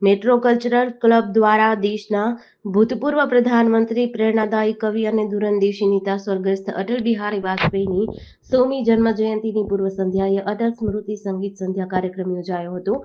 Metro cultural club દ્વારા દેશના ભૂતપૂર્વ પ્રધાનમંત્રી, પ્રેરણાદાયી કવિ અને દૂરંદેશી નેતા સ્વર્ગસ્થ અટલ બિહારી વાજપેયીની 100મી જન્મ જયંતિની પૂર્વ સંધ્યાએ અટલ સ્મૃતિ સંગીત સંધ્યા કાર્યક્રમ યોજાયો હતો।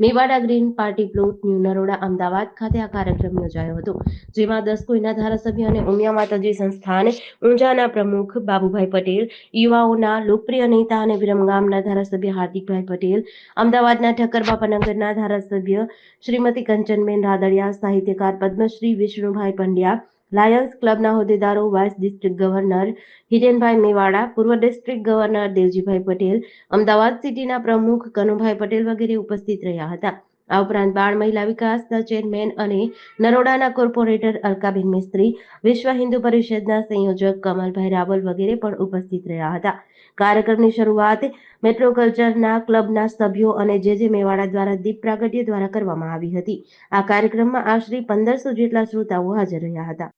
Mewada green party plot, new Naroda, Ahmedabad ખાતે આ કાર્યક્રમ યોજાયો હતો, જેમાં 10 કોઈના ધારાસભ્ય અને ઉમિયા માતાજી સંસ્થાન ઊંઝાના પ્રમુખ બાબુભાઈ પટેલ, યુવાઓના લોકપ્રિય નેતા અને વિરમગામના ધારાસભ્ય હાર્દિકભાઈ પટેલ, અમદાવાદના ઠક્કરબાપાનગરના ધારાસભ્ય શ્રીમતી કંચનબેન રાદડિયા, સાહિત્યકાર પદ્મશ્રી વિષ્ણુભાઈ પંડ્યા, લાયન્સ ક્લબના હોદ્દેદારો, વાઇસ ડિસ્ટ્રિક્ટ ગવર્નર હિરેનભાઈ મેવાડા, પૂર્વ ડિસ્ટ્રિક્ટ ગવર્નર દેવજીભાઈ પટેલ, અમદાવાદ સિટીના પ્રમુખ કનુભાઈ પટેલ વગેરે ઉપસ્થિત રહ્યા હતા। આ ઉપરાંત બાળ મહિલા વિકાસના ચેરમેન અને નરોડાના કોર્પોરેટર અલકાબેન મિસ્ત્રી, વિશ્વ હિન્દુ પરિષદના સંયોજક કમલભાઈ રાવલ વગેરે પણ ઉપસ્થિત રહ્યા હતા। કાર્યક્રમની શરૂઆત મેટ્રો કલ્ચરના ક્લબના સભ્યો અને જે મેવાડા દ્વારા દીપ પ્રાગટ્ય દ્વારા કરવામાં આવી હતી। આ કાર્યક્રમમાં આશરે 1500 જેટલા શ્રોતાઓ હાજર રહ્યા હતા।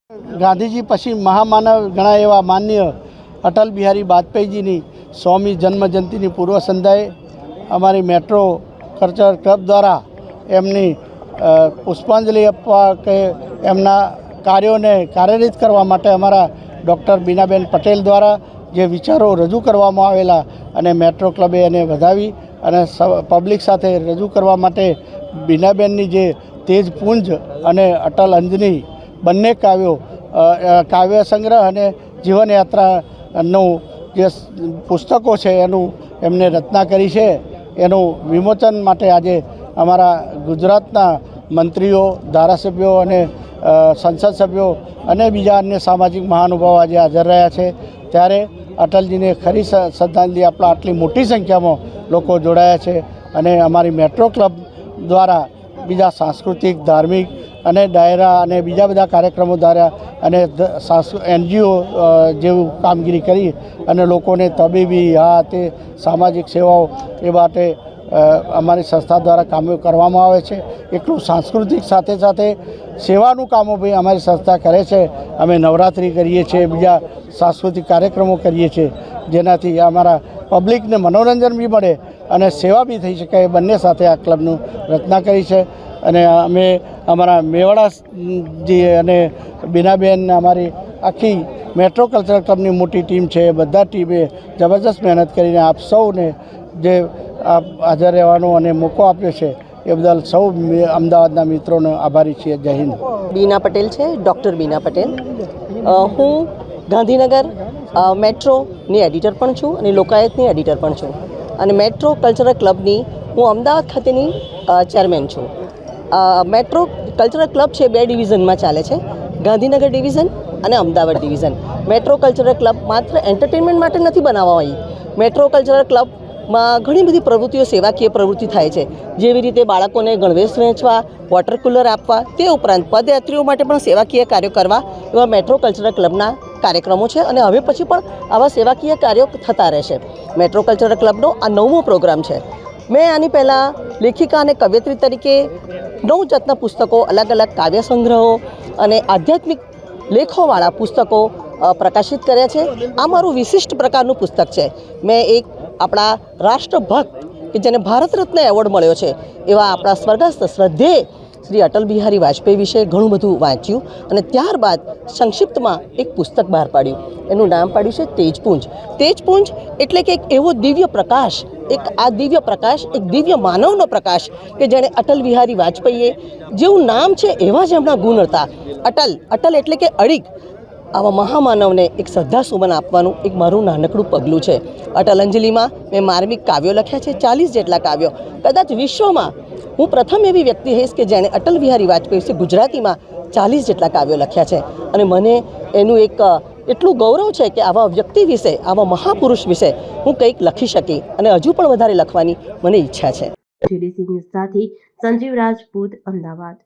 ગાંધીજી પછી મહામાનવ ગણાય એવા માનનીય અટલ બિહારી વાજપેયીજીની 100મી જન્મજયંતિની પૂર્વ સંધ્યાએ અમારી મેટ્રો કલ્ચરલ ક્લબ દ્વારા એમની પુષ્પાંજલિ આપવા કે એમના કાર્યોને કાર્યરત કરવા માટે અમારા ડૉક્ટર બીનાબેન પટેલ દ્વારા જે વિચારો રજૂ કરવામાં આવેલા અને મેટ્રો ક્લબે એને વધાવી અને પબ્લિક સાથે રજૂ કરવા માટે બીનાબેનની જે તેજપુંજ અને અટલ અંજની બંને કાવ્ય સંગ્રહ અને જીવનયાત્રાનું જે પુસ્તકો છે એનું એમને રચના કરી છે, એનું વિમોચન માટે આજે અમારા ગુજરાતના મંત્રીઓ, ધારાસભ્યો અને સંસદ સભ્યો અને બીજા અન્ય સામાજિક મહાનુભાવો આજે હાજર રહ્યા છે। ત્યારે અટલજીને ખરી શ્રદ્ધાંજલિ આપવા આટલી મોટી સંખ્યામાં લોકો જોડાયા છે અને અમારી મેટ્રો ક્લબ દ્વારા બીજા સાંસ્કૃતિક, ધાર્મિક અને ડાયરા અને બીજા બધા કાર્યક્રમો દ્વારા અને NGO જેવું કામગીરી કરી અને લોકોને તબીબી તે સામાજિક સેવાઓ એ માટે અમારી સંસ્થા દ્વારા કામો કરવામાં આવે છે। એટલું સાંસ્કૃતિક સાથે સાથે સેવાનું કામો ભાઈ અમારી સંસ્થા કરે છે। અમે નવરાત્રિ કરીએ છીએ, બીજા સાંસ્કૃતિક કાર્યક્રમો કરીએ છીએ, જેનાથી અમારા પબ્લિકને મનોરંજન બી મળે અને સેવા બી થઈ શકે, એ બંને સાથે આ ક્લબનું રચના કરી છે। અને અમે અમારા મેવાડાજી અને બીનાબેન, અમારી આખી મેટ્રો કલ્ચરલ ક્લબની મોટી ટીમ છે, બધા ટીમે જબરજસ્ત મહેનત કરીને આપ સૌને જે હાજર રહેવાનો અને મોકો આપ્યો છે એ બદલ સૌ અમદાવાદના મિત્રોનો આભારી છીએ। જય હિન્દ। બીના પટેલ છે, ડૉક્ટર બીના પટેલ। હું ગાંધીનગર મેટ્રોની એડિટર પણ છું અને લોકાયતની એડિટર પણ છું અને મેટ્રો કલ્ચરલ ક્લબની હું અમદાવાદ ખાતેની ચેરમેન છું। મેટ્રો કલ્ચરલ ક્લબ છે 2 ડિવિઝનમાં ચાલે છે, ગાંધીનગર ડિવિઝન અને Ahmedabad division. Metro cultural club માત્ર એન્ટરટેનમેન્ટ માટે નથી બનાવવામાં આવી। મેટ્રો કલ્ચરલ ક્લબમાં ઘણી બધી પ્રવૃત્તિઓ, સેવાકીય પ્રવૃત્તિ થાય છે, જેવી રીતે બાળકોને ગણવેશ વહેંચવા, વોટર કુલર આપવા, તે ઉપરાંત પદયાત્રીઓ માટે પણ સેવાકીય કાર્યો કરવા એવા મેટ્રો કલ્ચરલ ક્લબના કાર્યક્રમો છે અને હવે પછી પણ આવા સેવાકીય કાર્યો થતા રહેશે। મેટ્રો કલ્ચરલ ક્લબનો આ 9મો પ્રોગ્રામ છે। મેં આની પહેલાં લેખિકા અને કવયત્રી તરીકે 9 જાતના પુસ્તકો, અલગ અલગ કાવ્ય સંગ્રહો અને આધ્યાત્મિક લેખોવાળા પુસ્તકો પ્રકાશિત કર્યા છે। આ મારું વિશિષ્ટ પ્રકારનું પુસ્તક છે। મેં એક આપણા રાષ્ટ્રભક્ત કે જેને ભારત રત્ન એવોર્ડ મળ્યો છે એવા આપણા સ્વર્ગસ્થ શ્રદ્ધેય શ્રી અટલ બિહારી વાજપેયી વિશે ઘણું બધું વાંચ્યું અને ત્યારબાદ સંક્ષિપ્તમાં એક પુસ્તક બહાર પાડ્યું। એનું નામ પાડ્યું છે તેજપુંજ। તેજપુંજ એટલે કે એક એવો દિવ્ય પ્રકાશ, આ દિવ્ય પ્રકાશ એક દિવ્ય માનવનો પ્રકાશ કે જેણે અટલ બિહારી વાજપેયીએ જેવું નામ છે એવા જ એમના ગુણ હતા। અટલ એટલે કે અડીગ। આવા મહામાનવને એક શ્રદ્ધાસુમન આપવાનું એક મારું નાનકડું પગલું છે। અટલ અંજલિમાં મેં માર્મિક કાવ્યો લખ્યા છે, 40 જેટલા કાવ્યો। કદાચ વિશ્વમાં હું પ્રથમ એવી વ્યક્તિ હઈશ કે જેણે અટલ બિહારી વાજપેયી વિશે ગુજરાતીમાં 40 જેટલા કાવ્યો લખ્યા છે અને મને એનું એક એટલું ગૌરવ છે કે આવા વ્યક્તિ વિશે, આવા મહાપુરુષ વિશે હું કંઈક લખી શકી અને હજુ પણ વધારે લખવાની મને ઈચ્છા છે। GDC ન્યૂઝ સાથે સંજીવ રાજપૂત, અમદાવાદ।